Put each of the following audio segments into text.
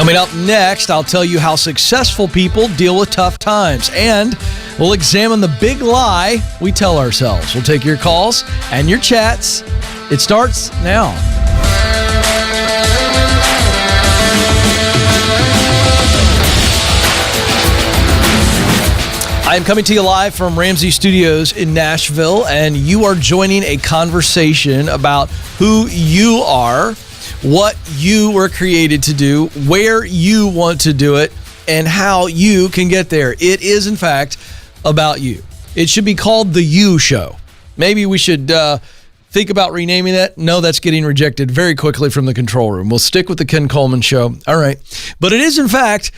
Coming up next, I'll tell you how successful people deal with tough times, and we'll examine the big lie we tell ourselves. We'll take your calls and your chats. It starts now. I am coming to you live from Ramsey Studios in Nashville, and you are joining a conversation about who you are, what you were created to do, where you want to do it, and how you can get there. It is, in fact, about you. It should be called The You Show. Maybe we should think about renaming that. No, that's getting rejected very quickly from the control room. We'll stick with the Ken Coleman Show. All right. But it is, in fact,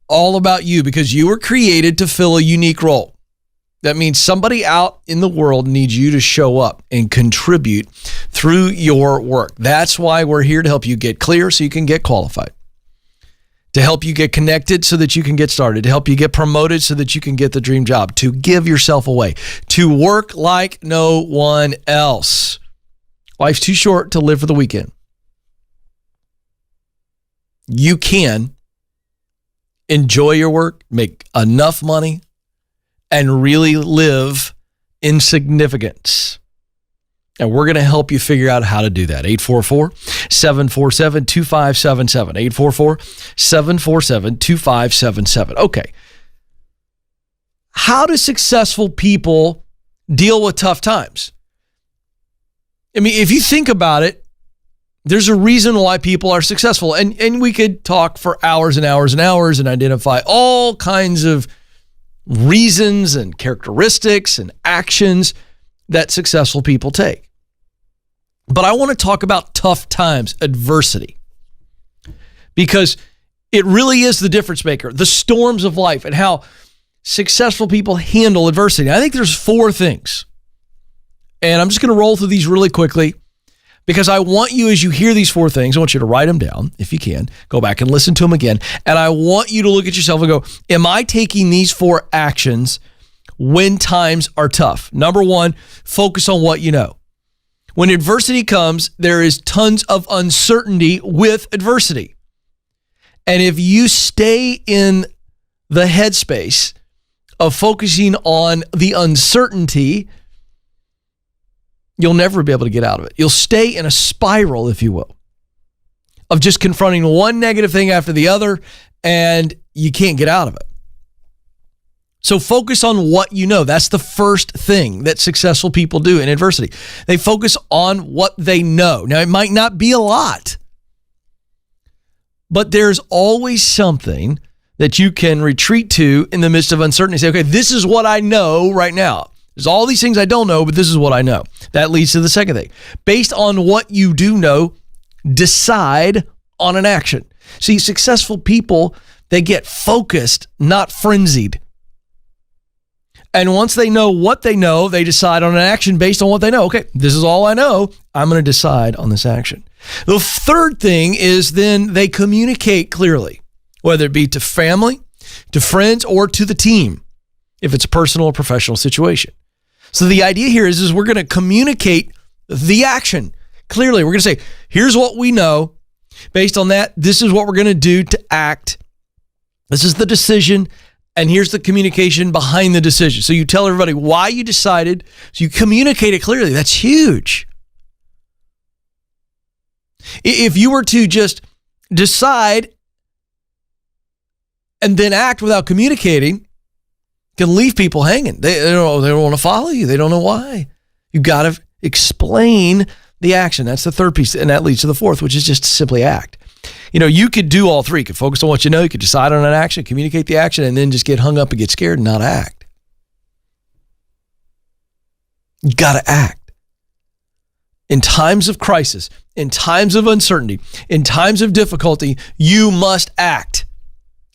all about you because you were created to fill a unique role. That means somebody out in the world needs you to show up and contribute through your work. That's why we're here, to help you get clear so you can get qualified, to help you get connected so that you can get started, to help you get promoted so that you can get the dream job, to give yourself away, to work like no one else. Life's too short to live for the weekend. You can enjoy your work, make enough money, and really live in significance. And we're going to help you figure out how to do that. 844-747-2577. 844-747-2577. Okay. How do successful people deal with tough times? I mean, if you think about it, there's a reason why people are successful. And we could talk for hours and hours and hours and identify all kinds of reasons and characteristics and actions that successful people take. But I want to talk about tough times, adversity, because it really is the difference maker, the storms of life, and how successful people handle adversity. I think there's 4 things, and I'm just going to roll through these really quickly because I want you, as you hear these 4 things, I want you to write them down if you can, go back and listen to them again, and I want you to look at yourself and go, am I taking these 4 actions when times are tough? Number 1, focus on what you know. When adversity comes, there is tons of uncertainty with adversity. And if you stay in the headspace of focusing on the uncertainty, you'll never be able to get out of it. You'll stay in a spiral, if you will, of just confronting one negative thing after the other, and you can't get out of it. So focus on what you know. That's the first thing that successful people do in adversity. They focus on what they know. Now, it might not be a lot, but there's always something that you can retreat to in the midst of uncertainty. Say, okay, this is what I know right now. There's all these things I don't know, but this is what I know. That leads to the second thing. Based on what you do know, decide on an action. See, successful people, they get focused, not frenzied. And once they know what they know, they decide on an action based on what they know. Okay, this is all I know. I'm going to decide on this action. The third thing is then they communicate clearly, whether it be to family, to friends, or to the team, if it's a personal or professional situation. So the idea here is we're going to communicate the action clearly. We're going to say, here's what we know. Based on that, this is what we're going to do to act. This is the decision, and here's the communication behind the decision. So you tell everybody why you decided, so you communicate it clearly. That's huge. If you were to just decide and then act without communicating, can leave people hanging. They don't want to follow you. They don't know why. You got to explain the action. That's the third piece, and that leads to the fourth, which is just simply act. You know, you could do all 3. You could focus on what you know. You could decide on an action, communicate the action, and then just get hung up and get scared and not act. You got to act. In times of crisis, in times of uncertainty, in times of difficulty, you must act.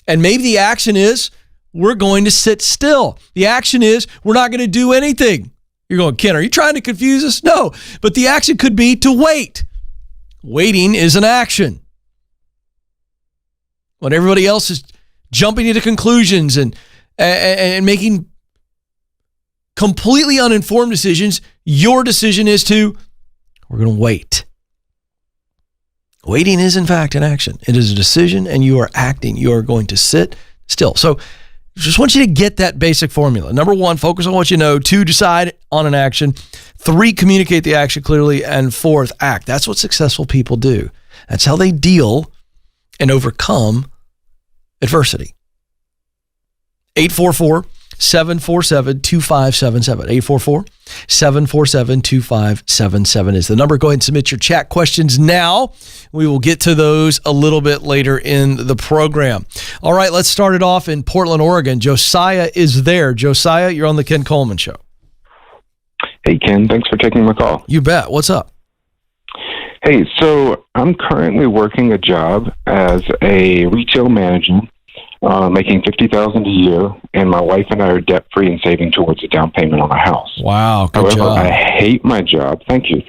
And maybe the action is, we're going to sit still. The action is, we're not going to do anything. You're going, Ken, are you trying to confuse us? No, but the action could be to wait. Waiting is an action. When everybody else is jumping into conclusions and making completely uninformed decisions, your decision is to, we're going to wait. Waiting is, in fact, an action. It is a decision, and you are acting. You are going to sit still. So just want you to get that basic formula. Number 1, focus on what you know. 2, decide on an action. 3, communicate the action clearly. And 4th, act. That's what successful people do. That's how they deal and overcome adversity. 844-747-2577. 844-747-2577 is the number. Go ahead and submit your chat questions now. We will get to those a little bit later in the program. All right, let's start it off in Portland, Oregon. Josiah is there. Josiah, you're on the Ken Coleman Show. Hey, Ken. Thanks for taking my call. You bet. What's up? Hey, so I'm currently working a job as a retail manager, making $50,000 a year, and my wife and I are debt-free and saving towards a down payment on a house. Wow, good However, job. I hate my job. Thank you.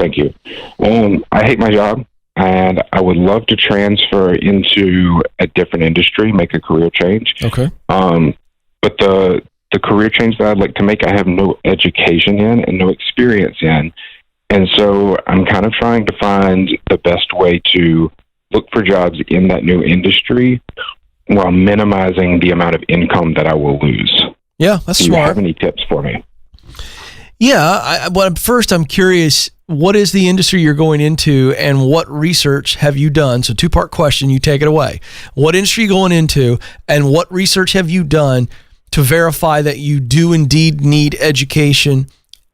I hate my job, and I would love to transfer into a different industry, make a career change. Okay. But the career change that I'd like to make, I have no education in and no experience in. And so I'm kind of trying to find the best way to look for jobs in that new industry while minimizing the amount of income that I will lose. Yeah, that's Do smart. you have any tips for me? Yeah, first I'm curious, what is the industry you're going into and what research have you done? So 2-part question, you take it away. What industry are you going into and what research have you done to verify that you do indeed need education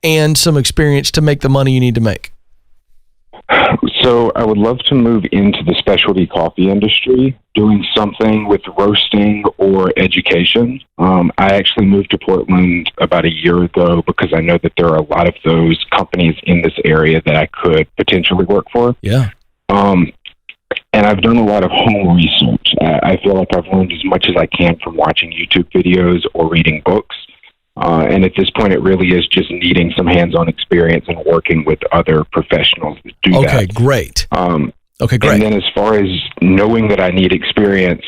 and some experience to make the money you need to make? So I would love to move into the specialty coffee industry, doing something with roasting or education. I actually moved to Portland about a year ago because I know that there are a lot of those companies in this area that I could potentially work for. Yeah. And I've done a lot of home research. I feel like I've learned as much as I can from watching YouTube videos or reading books. And at this point, it really is just needing some hands-on experience and working with other professionals that do that. Okay, great. Okay, great. And then as far as knowing that I need experience,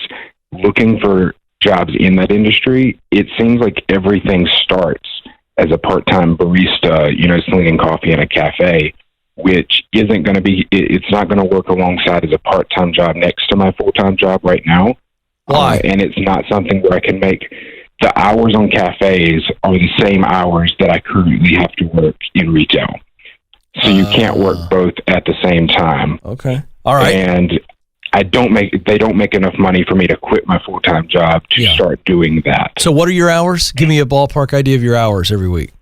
looking for jobs in that industry, it seems like everything starts as a part-time barista, slinging coffee in a cafe, which isn't going to be, it's not going to work alongside as a part-time job next to my full-time job right now. Why? And it's not something where I can make. The hours on cafes are the same hours that I currently have to work in retail. So you can't work both at the same time. Okay. All right. And they don't make enough money for me to quit my full-time job to start doing that. So what are your hours? Give me a ballpark idea of your hours every week.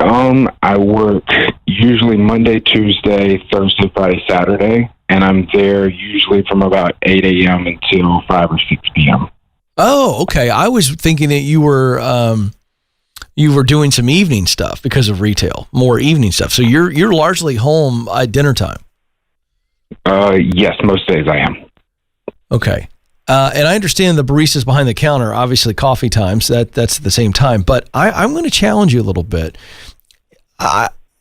I work usually Monday, Tuesday, Thursday, Friday, Saturday, and I'm there usually from about 8 a.m. until 5 or 6 p.m. Oh, okay. I was thinking that you were doing some evening stuff because of retail, more evening stuff. So you're largely home at dinner time. Yes, most days I am. Okay. And I understand the baristas behind the counter, obviously coffee times, that's at the same time. But I'm going to challenge you a little bit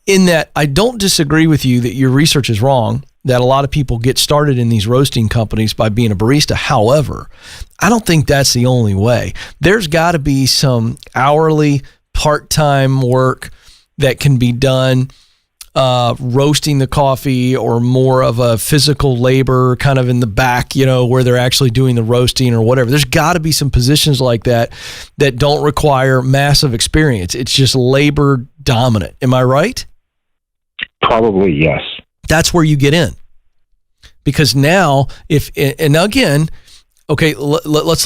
in that I don't disagree with you that your research is wrong, that a lot of people get started in these roasting companies by being a barista. However, I don't think that's the only way. There's got to be some hourly part-time work that can be done roasting the coffee, or more of a physical labor kind of in the back, where they're actually doing the roasting or whatever. There's got to be some positions like that don't require massive experience. It's just labor dominant. Am I right? Probably, yes. That's where you get in. Because now, let's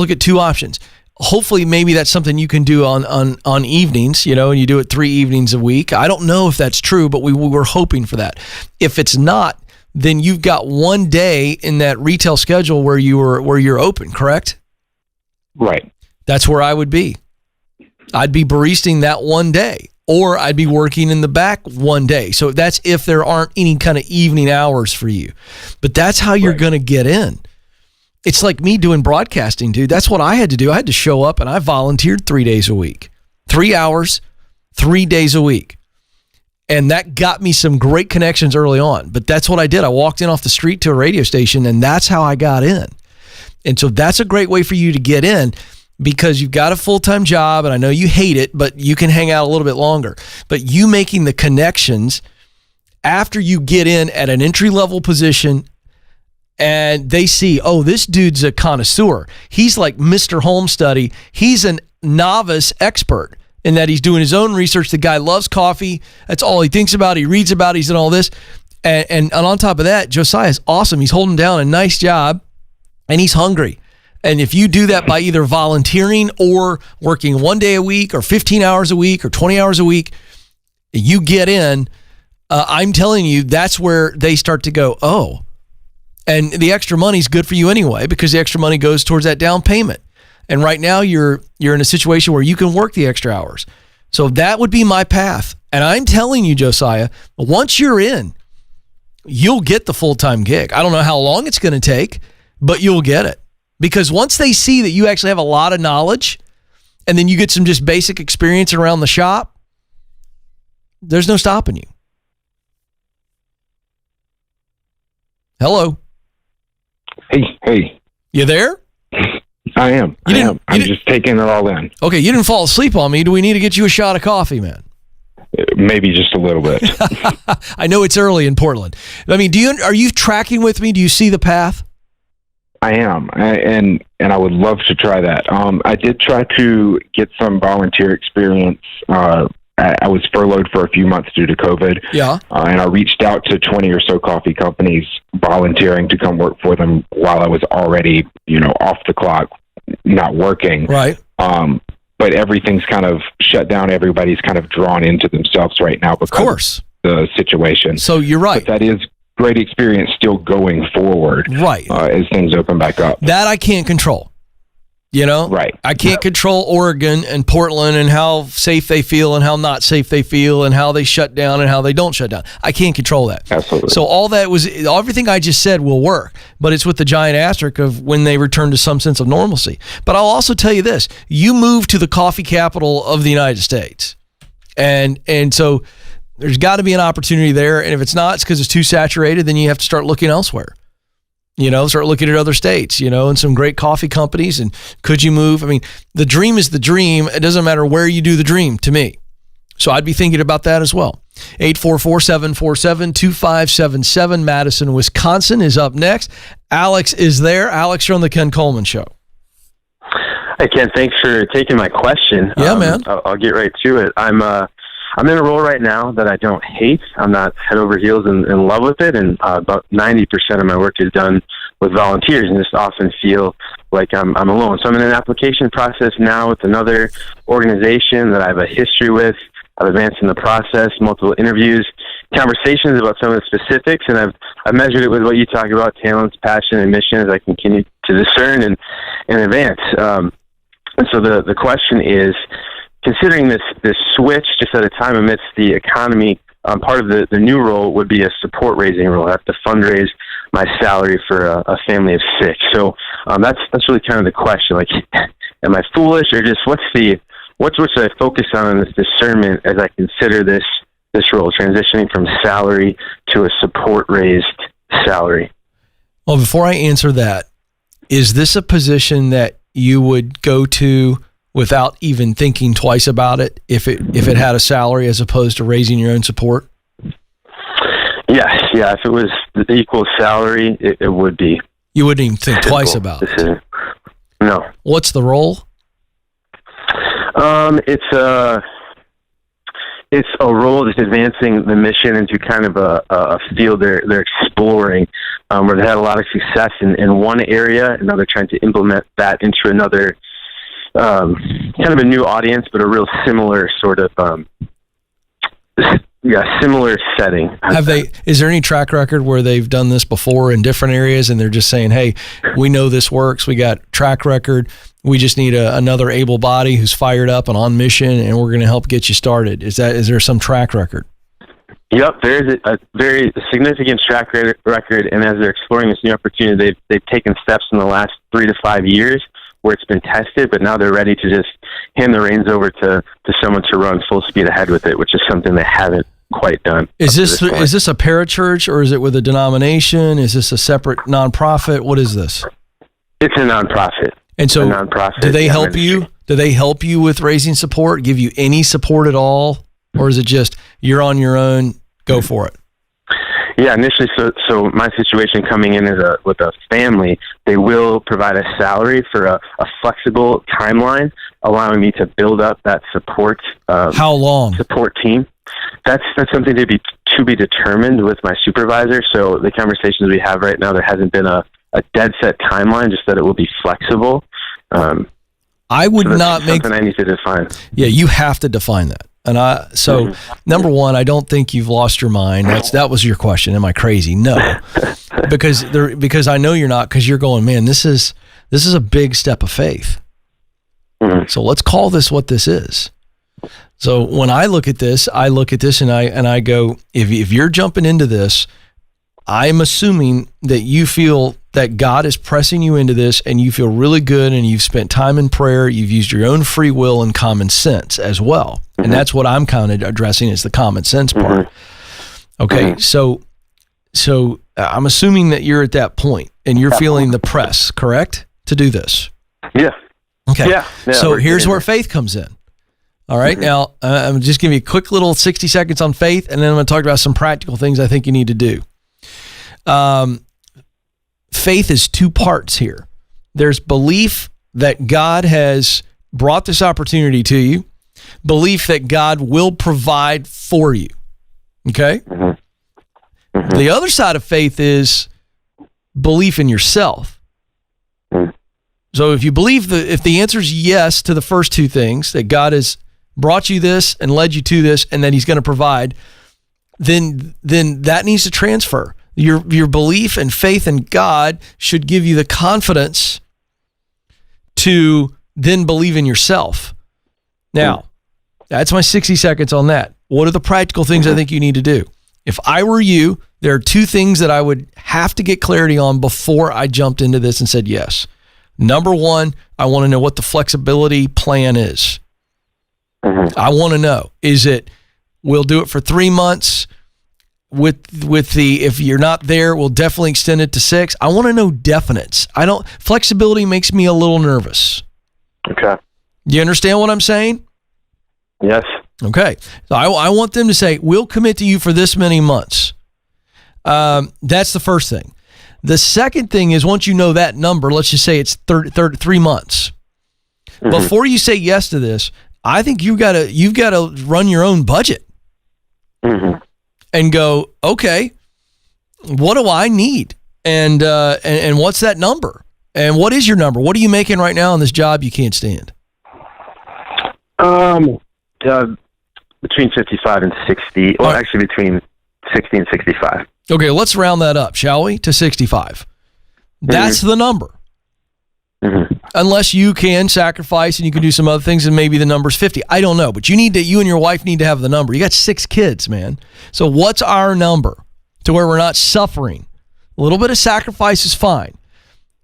look at 2 options. Hopefully, maybe that's something you can do on evenings, and you do it 3 evenings a week. I don't know if that's true, but we were hoping for that. If it's not, then you've got one day in that retail schedule where you're open, correct? Right. That's where I would be. I'd be baristing that one day, or I'd be working in the back one day. So that's if there aren't any kind of evening hours for you. But that's how you're going to get in. It's like me doing broadcasting, dude. That's what I had to do. I had to show up, and I volunteered 3 days a week. 3 hours, 3 days a week. And that got me some great connections early on. But that's what I did. I walked in off the street to a radio station, and that's how I got in. And so that's a great way for you to get in, because you've got a full-time job, and I know you hate it, but you can hang out a little bit longer. But you making the connections after you get in at an entry-level position and they see, oh, this dude's a connoisseur. He's like Mr. Home Study. He's a novice expert in that he's doing his own research. The guy loves coffee. That's all he thinks about. He reads about it. He's in all this. And on top of that, Josiah is awesome. He's holding down a nice job, and he's hungry. And if you do that by either volunteering or working 1 day a week or 15 hours a week or 20 hours a week, you get in. I'm telling you, that's where they start to go, oh. And the extra money is good for you anyway, because the extra money goes towards that down payment. And right now you're in a situation where you can work the extra hours. So that would be my path. And I'm telling you, Josiah, once you're in, you'll get the full-time gig. I don't know how long it's going to take, but you'll get it. Because once they see that you actually have a lot of knowledge, and then you get some just basic experience around the shop, there's no stopping you. Hello. Hey. You there? I am. I'm just taking it all in. Okay, you didn't fall asleep on me. Do we need to get you a shot of coffee, man? Maybe just a little bit. I know it's early in Portland. I mean, are you tracking with me? Do you see the path? I am, and I would love to try that. I did try to get some volunteer experience. I was furloughed for a few months due to COVID. Yeah. And I reached out to 20 or so coffee companies volunteering to come work for them while I was already, off the clock, not working. Right. But everything's kind of shut down. Everybody's kind of drawn into themselves right now because of the situation. So you're right. But that is great experience still going forward. Right. As things open back up. That I can't control. Right. I can't control Oregon and Portland and how safe they feel and how not safe they feel and how they shut down and how they don't shut down. I can't control that. Absolutely. So everything I just said will work, but it's with the giant asterisk of when they return to some sense of normalcy. But I'll also tell you this, you move to the coffee capital of the United States. And so there's got to be an opportunity there. And if it's not, it's because it's too saturated, then you have to start looking elsewhere. Start looking at other states, and some great coffee companies. And could you move? I mean, the dream is the dream. It doesn't matter where you do the dream to me. So I'd be thinking about that as well. 844-747-2577. Madison, Wisconsin is up next. Alex is there. Alex, you're on the Ken Coleman Show. Hey, Ken, thanks for taking my question. Yeah, man. I'll get right to it. I'm in a role right now that I don't hate. I'm not head over heels in love with it, and about 90% of my work is done with volunteers, and just often feel like I'm alone. So I'm in an application process now with another organization that I have a history with. I've advanced in the process, multiple interviews, conversations about some of the specifics, and I've measured it with what you talk about, talents, passion, and mission, as I continue to discern and advance. And so the question is, considering this switch just at a time amidst the economy, part of the new role would be a support raising role. I have to fundraise my salary for a family of 6. So that's really kind of the question. Like, am I foolish, or just what should I focus on in this discernment as I consider this role, transitioning from salary to a support raised salary? Well, before I answer that, is this a position that you would go to without even thinking twice about it if it had a salary as opposed to raising your own support? Yes, yeah. If it was the equal salary, it would be. You wouldn't even think twice about it? No. What's the role? It's a role that's advancing the mission into kind of a field they're exploring, where they had a lot of success in one area, and now they're trying to implement that into another kind of a new audience, but a real similar sort of, similar setting. Is there any track record where they've done this before in different areas and they're just saying, hey, we know this works, we got track record, we just need another able body who's fired up and on mission, and we're going to help get you started? Is there some track record? Yep, there's a very significant track record, and as they're exploring this new opportunity, they've taken steps in the last 3 to 5 years where it's been tested, but now they're ready to just hand the reins over to someone to run full speed ahead with it, which is something they haven't quite done. Is this a parachurch, or is it with a denomination? Is this a separate nonprofit? What is this? It's a nonprofit. And so, do they help you? Do they help you with raising support? Give you any support at all, or is it just you're on your own? Go for it. Yeah, initially, so my situation coming in with a family, they will provide a salary for a flexible timeline, allowing me to build up that support. How long? Support team. That's something to be determined with my supervisor. So the conversations we have right now, there hasn't been a dead set timeline, just that it will be flexible. I would not make something I need to define. Yeah, you have to define that. And number one, I don't think you've lost your mind. That was your question. Am I crazy? No, because I know you're not. Because you're going, man. This is a big step of faith. Mm-hmm. So let's call this what this is. So when I look at this, and I go, if you're jumping into this, I'm assuming that you feel that God is pressing you into this, and you feel really good, and you've spent time in prayer. You've used your own free will and common sense as well. Mm-hmm. And that's what I'm kind of addressing, is the common sense part. Mm-hmm. Okay. Mm-hmm. So I'm assuming that you're at that point and you're feeling the press, correct, to do this? Yeah. Okay. Yeah. So here's where faith comes in. All right. Mm-hmm. Now, I'm just giving you a quick little 60 seconds on faith, and then I'm going to talk about some practical things I think you need to do. Faith is two parts here. There's belief that God has brought this opportunity to you, belief that God will provide for you. Okay? Mm-hmm. Mm-hmm. The other side of faith is belief in yourself. Mm-hmm. So if you believe if the answer is yes to the first two things, that God has brought you this and led you to this, and that he's going to provide, then that needs to transfer. Your belief and faith in God should give you the confidence to then believe in yourself. Now, that's my 60 seconds on that. What are the practical things I think you need to do? If I were you, there are two things that I would have to get clarity on before I jumped into this and said yes. Number one, I want to know what the flexibility plan is. Mm-hmm. I want to know, is it, we'll do it for 3 months, with the, if you're not there, we'll definitely extend it to 6. I want to know definites. Flexibility makes me a little nervous. Okay. Do you understand what I'm saying? Yes. Okay. So I want them to say, we'll commit to you for this many months. That's the first thing. The second thing is, once you know that number, let's just say it's 3 months. Mm-hmm. Before you say yes to this, I think you've got to run your own budget. Mm-hmm. And go, okay, what do I need? And what's that number? And what is your number? What are you making right now on this job you can't stand? Between 55 and 60. Well, actually between 60 and 65. Okay, let's round that up, shall we? To 65. That's the number. Mm-hmm. Unless you can sacrifice and you can do some other things, and maybe the number's 50. I don't know, but you and your wife need to have the number. You got 6 kids, man. So what's our number to where we're not suffering? A little bit of sacrifice is fine,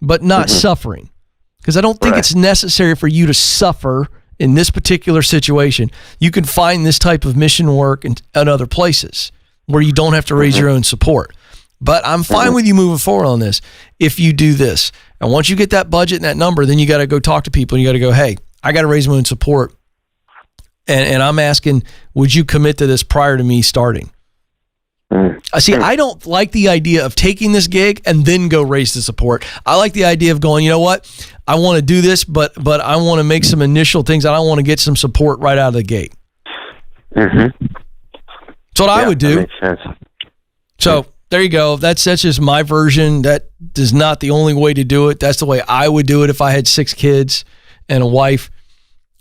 but not suffering. Because I don't think it's necessary for you to suffer in this particular situation. You can find this type of mission work in other places where you don't have to raise your own support. But I'm fine with you moving forward on this if you do this. And once you get that budget and that number, then you got to go talk to people. And you got to go, hey, I got to raise my own support. And I'm asking, would you commit to this prior to me starting? See, I don't like the idea of taking this gig and then go raise the support. I like the idea of going, you know what? I want to do this, but I want to make some initial things. And I want to get some support right out of the gate. Mm-hmm. That's what I would do. That makes sense. So there you go. That's just my version. That is not the only way to do it. That's the way I would do it if I had 6 kids and a wife.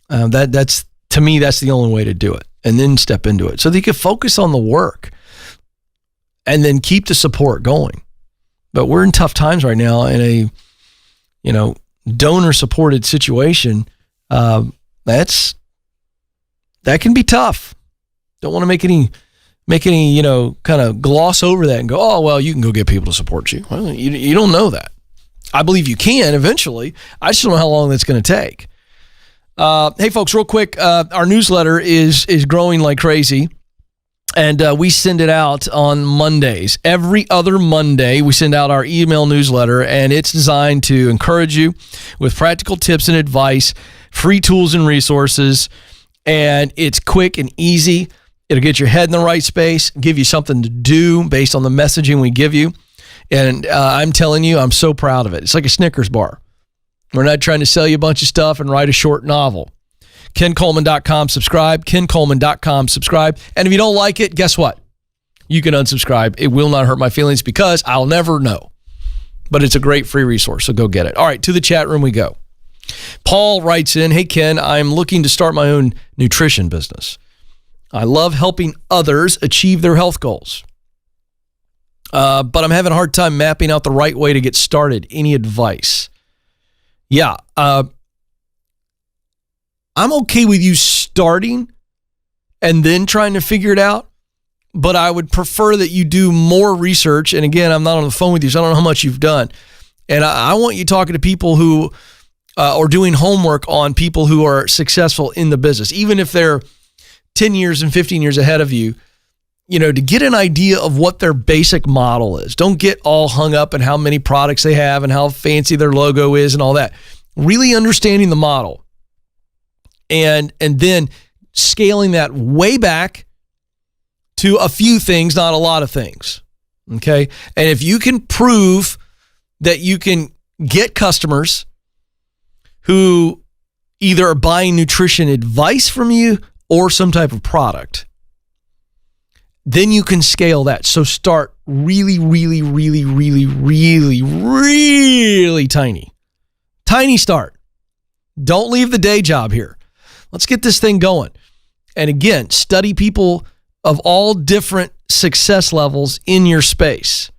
That's to me, that's the only way to do it. And then step into it so that you can focus on the work and then keep the support going. But we're in tough times right now in a, donor supported situation. That can be tough. Don't want to make any, kind of gloss over that and go, oh, well, you can go get people to support you. Well, you don't know that. I believe you can eventually. I just don't know how long that's going to take. Hey, folks, real quick, our newsletter is growing like crazy, and we send it out on Mondays. Every other Monday, we send out our email newsletter, and it's designed to encourage you with practical tips and advice, free tools and resources, and it's quick and easy. It'll get your head in the right space, give you something to do based on the messaging we give you. And I'm telling you, I'm so proud of it. It's like a Snickers bar. We're not trying to sell you a bunch of stuff and write a short novel. KenColeman.com, subscribe. KenColeman.com, subscribe. And if you don't like it, guess what? You can unsubscribe. It will not hurt my feelings because I'll never know. But it's a great free resource, so go get it. All right, to the chat room we go. Paul writes in, hey, Ken, I'm looking to start my own nutrition business. I love helping others achieve their health goals. But I'm having a hard time mapping out the right way to get started. Any advice? Yeah. I'm okay with you starting and then trying to figure it out, but I would prefer that you do more research. And again, I'm not on the phone with you, so I don't know how much you've done. And I want you talking to people who are doing homework on people who are successful in the business, even if they're 10 years and 15 years ahead of you, to get an idea of what their basic model is. Don't get all hung up in how many products they have and how fancy their logo is and all that. Really understanding the model and then scaling that way back to a few things, not a lot of things. Okay. And if you can prove that you can get customers who either are buying nutrition advice from you or some type of product, then you can scale that. So start really, really, really, really, really, really tiny. Tiny start. Don't leave the day job here. Let's get this thing going. And again, study people of all different success levels in your space.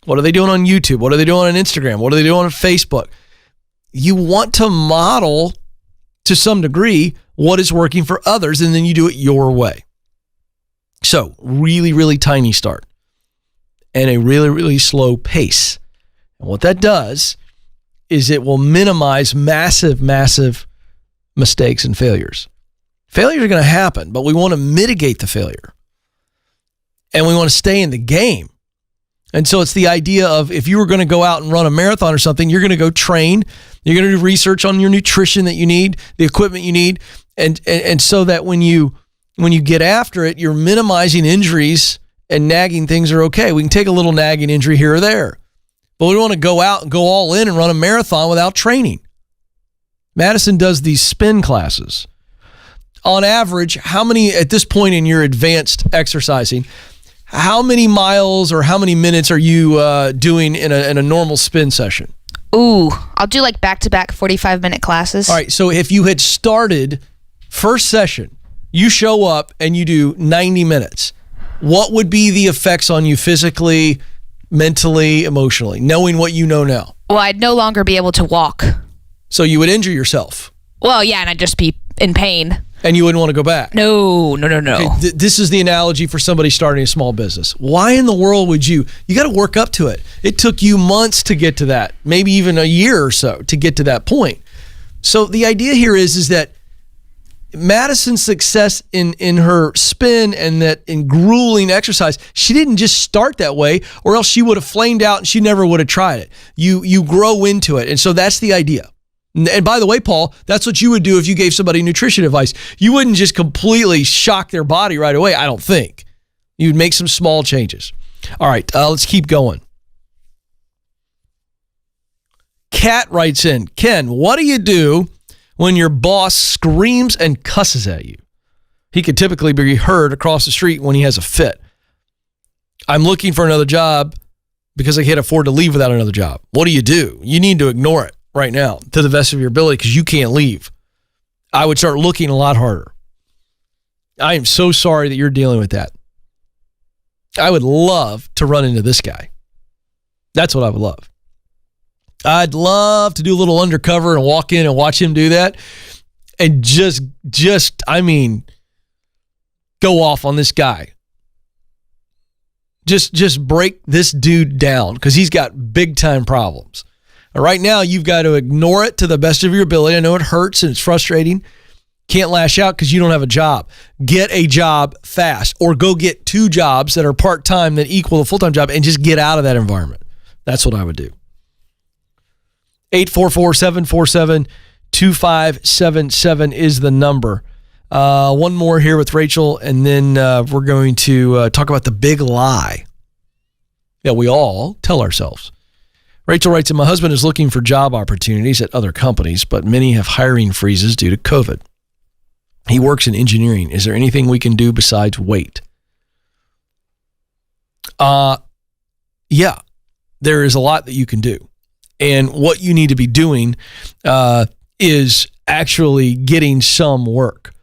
What are they doing on YouTube? What are they doing on Instagram? What are they doing on Facebook? You want to model to some degree what is working for others, and then you do it your way. So really, really tiny start and a really, really slow pace. And what that does is it will minimize massive, massive mistakes and failures. Failures are going to happen, but we want to mitigate the failure. And we want to stay in the game. And so it's the idea of if you were going to go out and run a marathon or something, you're going to go train, you're going to do research on your nutrition that you need, the equipment you need, and so that when you get after it, you're minimizing injuries and nagging things are okay. We can take a little nagging injury here or there, but we want to go out and go all in and run a marathon without training. Madison does these spin classes. On average, how many, at this point in your advanced exercising, how many miles or how many minutes are you doing in a normal spin session? Ooh, I'll do like back-to-back 45-minute classes. All right, so if you had started first session, you show up and you do 90 minutes, what would be the effects on you physically, mentally, emotionally, knowing what you know now? Well, I'd no longer be able to walk. So you would injure yourself. Well, yeah, and I'd just be in pain. And you wouldn't want to go back. No. Okay, this is the analogy for somebody starting a small business. Why in the world would you got to work up to it. It took you months to get to that, maybe even a year or so to get to that point. So the idea here is that Madison's success in her spin and that in grueling exercise, she didn't just start that way or else she would have flamed out and she never would have tried it. You grow into it. And so that's the idea. And by the way, Paul, that's what you would do if you gave somebody nutrition advice. You wouldn't just completely shock their body right away, I don't think. You'd make some small changes. All right, let's keep going. Kat writes in, Ken, what do you do when your boss screams and cusses at you? He could typically be heard across the street when he has a fit. I'm looking for another job because I can't afford to leave without another job. What do? You need to ignore it right now to the best of your ability because you can't leave. I would start looking a lot harder. I am so sorry that you're dealing with that. I would love to run into this guy. That's what I would love. I'd love to do a little undercover and walk in and watch him do that and just go off on this guy. Just break this dude down because he's got big time problems. Right now, you've got to ignore it to the best of your ability. I know it hurts and it's frustrating. Can't lash out because you don't have a job. Get a job fast or go get 2 jobs that are part-time that equal a full-time job and just get out of that environment. That's what I would do. 844-747-2577 is the number. One more here with Rachel, and then we're going to talk about the big lie that we all tell ourselves. Rachel writes that my husband is looking for job opportunities at other companies, but many have hiring freezes due to COVID. He works in engineering. Is there anything we can do besides wait? Yeah, there is a lot that you can do. And what you need to be doing is actually getting some work.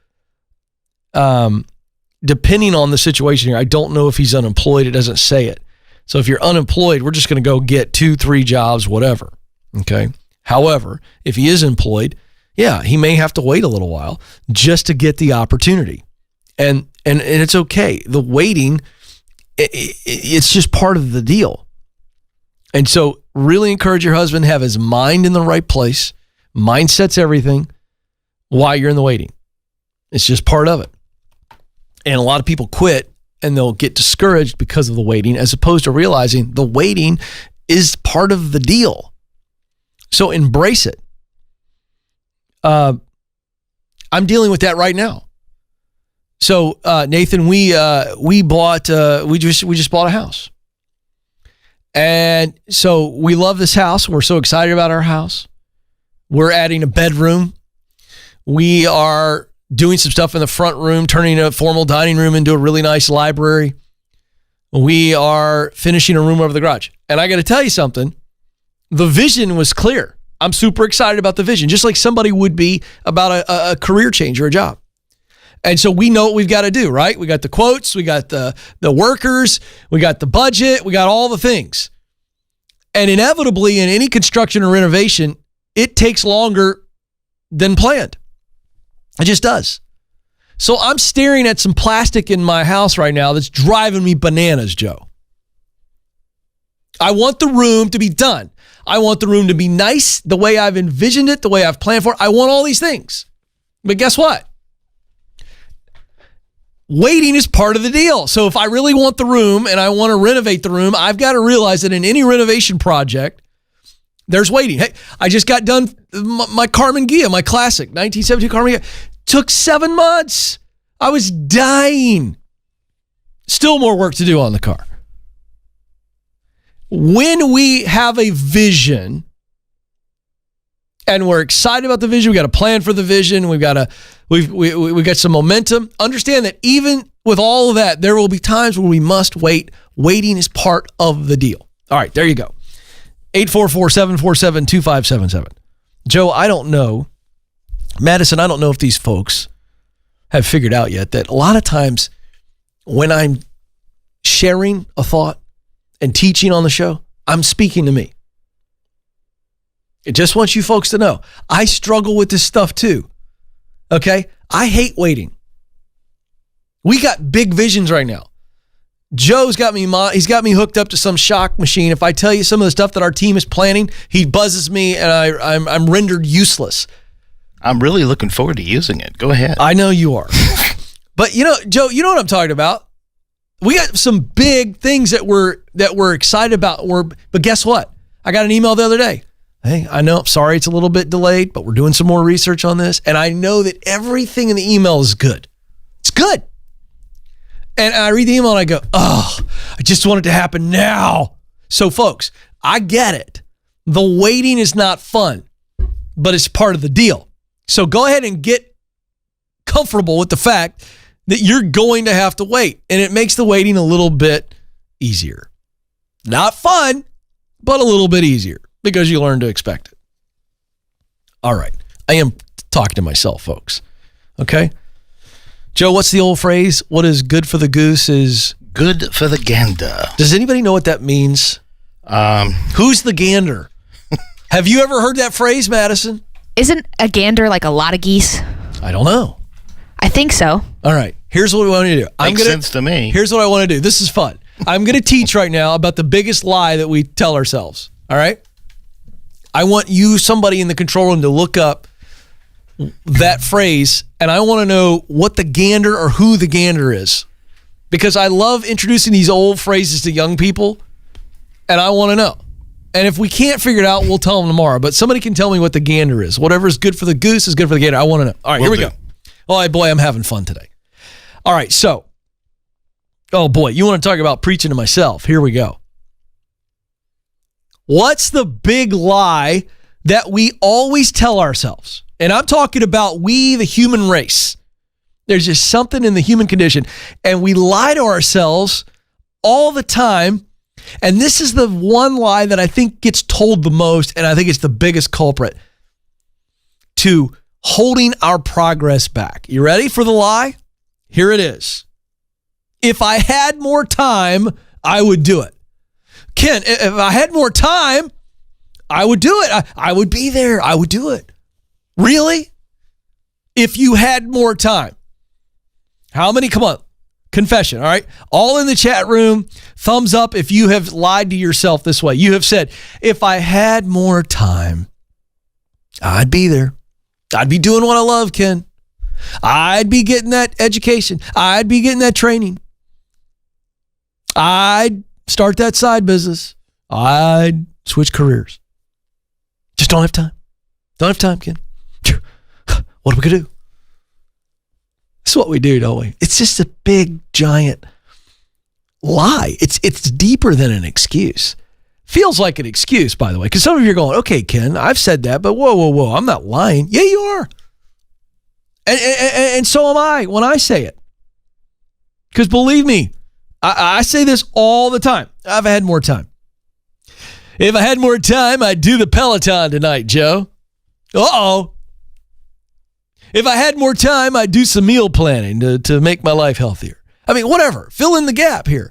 Depending on the situation here, I don't know if he's unemployed. It doesn't say it. So if you're unemployed, we're just going to go get 2-3 jobs, whatever. Okay. However, if he is employed, yeah, he may have to wait a little while just to get the opportunity. And it's okay. The waiting, it's just part of the deal. And so really encourage your husband to have his mind in the right place. Mindset's everything while you're in the waiting. It's just part of it. And a lot of people quit and they'll get discouraged because of the waiting, as opposed to realizing the waiting is part of the deal. So embrace it. I'm dealing with that right now. So Nathan, we just bought a house. And so we love this house. We're so excited about our house. We're adding a bedroom. We are doing some stuff in the front room, turning a formal dining room into a really nice library. We are finishing a room over the garage. And I got to tell you something. The vision was clear. I'm super excited about the vision, just like somebody would be about a career change or a job. And so we know what we've got to do, right? We got the quotes, we got the workers, we got the budget, we got all the things. And inevitably in any construction or renovation, it takes longer than planned. It just does. So I'm staring at some plastic in my house right now that's driving me bananas, Joe. I want the room to be done. I want the room to be nice, the way I've envisioned it, the way I've planned for it. I want all these things. But guess what? Waiting is part of the deal. So if I really want the room and I want to renovate the room, I've got to realize that in any renovation project, there's waiting. Hey, I just got done my Carmen Ghia, my classic 1972 Carmen Ghia. Took 7 months. I was dying. Still more work to do on the car. When we have a vision and we're excited about the vision, we got a plan for the vision, we've got some momentum. Understand that even with all of that, there will be times where we must wait. Waiting is part of the deal. All right, there you go. 844-747-2577. Joe, I don't know. Madison, I don't know if these folks have figured out yet that a lot of times when I'm sharing a thought and teaching on the show, I'm speaking to me. I just want you folks to know, I struggle with this stuff too. Okay? I hate waiting. We got big visions right now. Joe's got me, he's got me hooked up to some shock machine. If I tell you some of the stuff that our team is planning, he buzzes me and I'm rendered useless. I'm really looking forward to using it. Go ahead. I know you are. But Joe, you know what I'm talking about. We got some big things that we're excited about. But guess what? I got an email the other day. Hey, I know, sorry it's a little bit delayed, but we're doing some more research on this. And I know that everything in the email is good. It's good. And I read the email and I go, oh, I just want it to happen now. So folks, I get it. The waiting is not fun, but it's part of the deal. So go ahead and get comfortable with the fact that you're going to have to wait. And it makes the waiting a little bit easier. Not fun, but a little bit easier because you learn to expect it. All right. I am talking to myself, folks. Okay? Joe, what's the old phrase? What is good for the goose is good for the gander. Does anybody know what that means? Who's the gander? Have you ever heard that phrase, Madison? Isn't a gander like a lot of geese? I don't know. I think so. All right. Here's what we want to do. Makes sense to me. Here's what I want to do. This is fun. I'm going to teach right now about the biggest lie that we tell ourselves. All right? I want you, somebody in the control room, to look up that phrase, and I want to know what the gander or who the gander is. Because I love introducing these old phrases to young people, and I want to know. And if we can't figure it out, we'll tell them tomorrow. But somebody can tell me what the gander is. Whatever is good for the goose is good for the gander. I want to know. All right, here we go. Oh, boy, I'm having fun today. All right, so, oh boy, you want to talk about preaching to myself. Here we go. What's the big lie that we always tell ourselves? And I'm talking about we, the human race. There's just something in the human condition, and we lie to ourselves all the time. And this is the one lie that I think gets told the most, and I think it's the biggest culprit to holding our progress back. You ready for the lie? Here it is. If I had more time, I would do it. Ken, if I had more time, I would do it. I would be there. I would do it. Really? If you had more time. How many? Come on. Confession, all right? All in the chat room. Thumbs up if you have lied to yourself this way. You have said, if I had more time, I'd be there. I'd be doing what I love, Ken. I'd be getting that education. I'd be getting that training. I'd start that side business. I'd switch careers. Just don't have time. Don't have time, Ken. What are we going to do? That's what we do, don't we? It's just a big, giant lie. It's deeper than an excuse. Feels like an excuse, by the way, because some of you are going, okay, Ken, I've said that, but whoa, I'm not lying. Yeah, you are. And so am I when I say it. Because believe me, I say this all the time. I've had more time. If I had more time, I'd do the Peloton tonight, Joe. Uh-oh. If I had more time, I'd do some meal planning to make my life healthier. I mean, whatever. Fill in the gap here.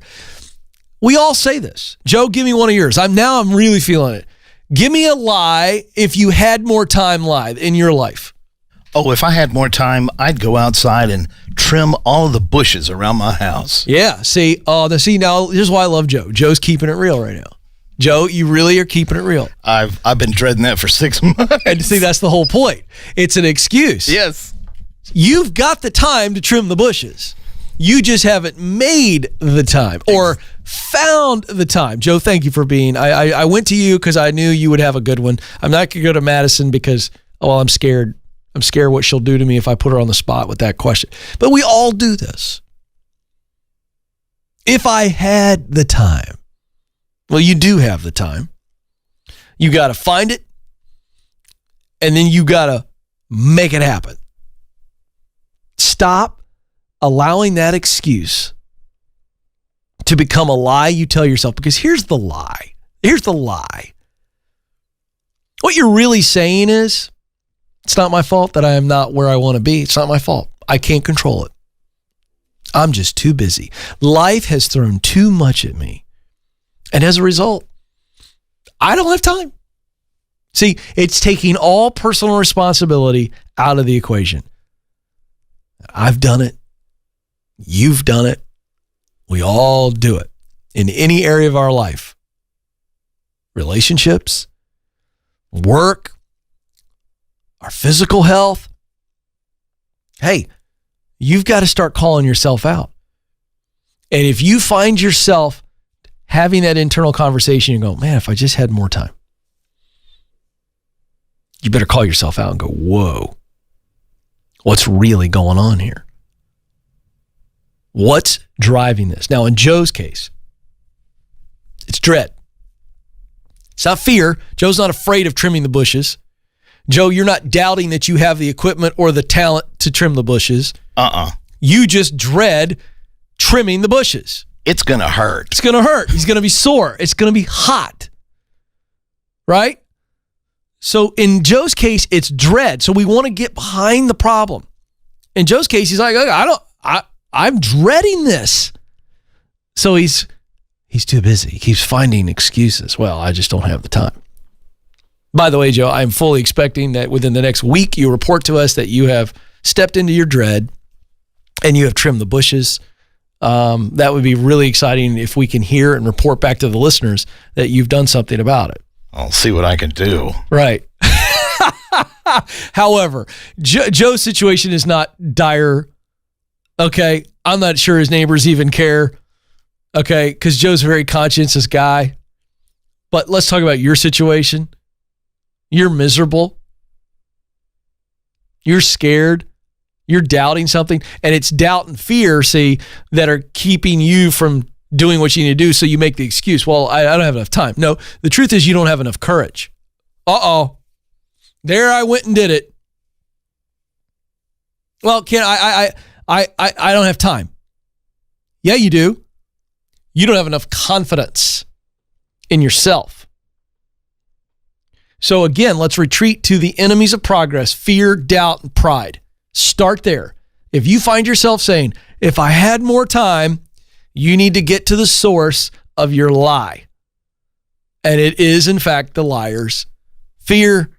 We all say this. Joe, give me one of yours. I'm really feeling it. Give me a lie if you had more time lie in your life. Oh, if I had more time, I'd go outside and trim all of the bushes around my house. Yeah. See, now here's why I love Joe. Joe's keeping it real right now. Joe, you really are keeping it real. I've been dreading that for 6 months. And see, that's the whole point. It's an excuse. Yes. You've got the time to trim the bushes. You just haven't made the time or found the time. Joe, thank you for being. I went to you because I knew you would have a good one. I'm not going to go to Madison because, I'm scared. I'm scared what she'll do to me if I put her on the spot with that question. But we all do this. If I had the time. Well, you do have the time. You got to find it, and then you got to make it happen. Stop allowing that excuse to become a lie you tell yourself, because here's the lie. Here's the lie. What you're really saying is, it's not my fault that I am not where I want to be. It's not my fault. I can't control it. I'm just too busy. Life has thrown too much at me. And as a result, I don't have time. See, it's taking all personal responsibility out of the equation. I've done it. You've done it. We all do it in any area of our life. Relationships, work, our physical health. Hey, you've got to start calling yourself out. And if you find yourself having that internal conversation, you go, man, if I just had more time. You better call yourself out and go, whoa, what's really going on here? What's driving this? Now, in Joe's case, it's dread. It's not fear. Joe's not afraid of trimming the bushes. Joe, you're not doubting that you have the equipment or the talent to trim the bushes. You just dread trimming the bushes. It's going to hurt. It's going to hurt. He's going to be sore. It's going to be hot. Right? So in Joe's case, it's dread. So we want to get behind the problem. In Joe's case, he's like, I'm dreading this. So he's too busy. He keeps finding excuses. Well, I just don't have the time. By the way, Joe, I'm fully expecting that within the next week, you report to us that you have stepped into your dread and you have trimmed the bushes. That would be really exciting if we can hear and report back to the listeners that you've done something about it. I'll see what I can do. Right. However, Joe's situation is not dire. Okay. I'm not sure his neighbors even care. Okay. Because Joe's a very conscientious guy. But let's talk about your situation. You're miserable. You're scared. You're doubting something, and it's doubt and fear, see, that are keeping you from doing what you need to do, so you make the excuse, well, I don't have enough time. No, the truth is you don't have enough courage. Uh-oh. There I went and did it. Well, Ken, I don't have time. Yeah, you do. You don't have enough confidence in yourself. So again, let's retreat to the enemies of progress: fear, doubt, and pride. Start there. If you find yourself saying, if I had more time, you need to get to the source of your lie. And it is, in fact, the liars: fear,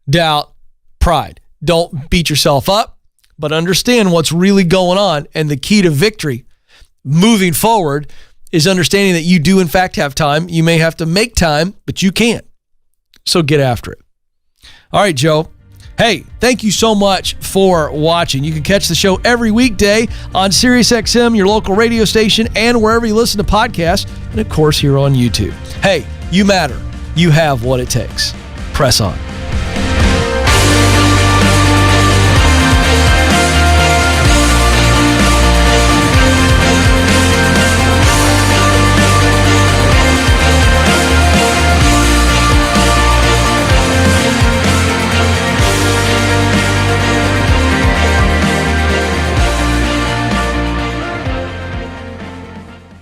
doubt, pride. Don't beat yourself up, but understand what's really going on. And the key to victory moving forward is understanding that you do, in fact, have time. You may have to make time, but you can. So get after it. All right, Joe. Hey, thank you so much for watching. You can catch the show every weekday on SiriusXM, your local radio station, and wherever you listen to podcasts, and of course here on YouTube. Hey, you matter. You have what it takes. Press on.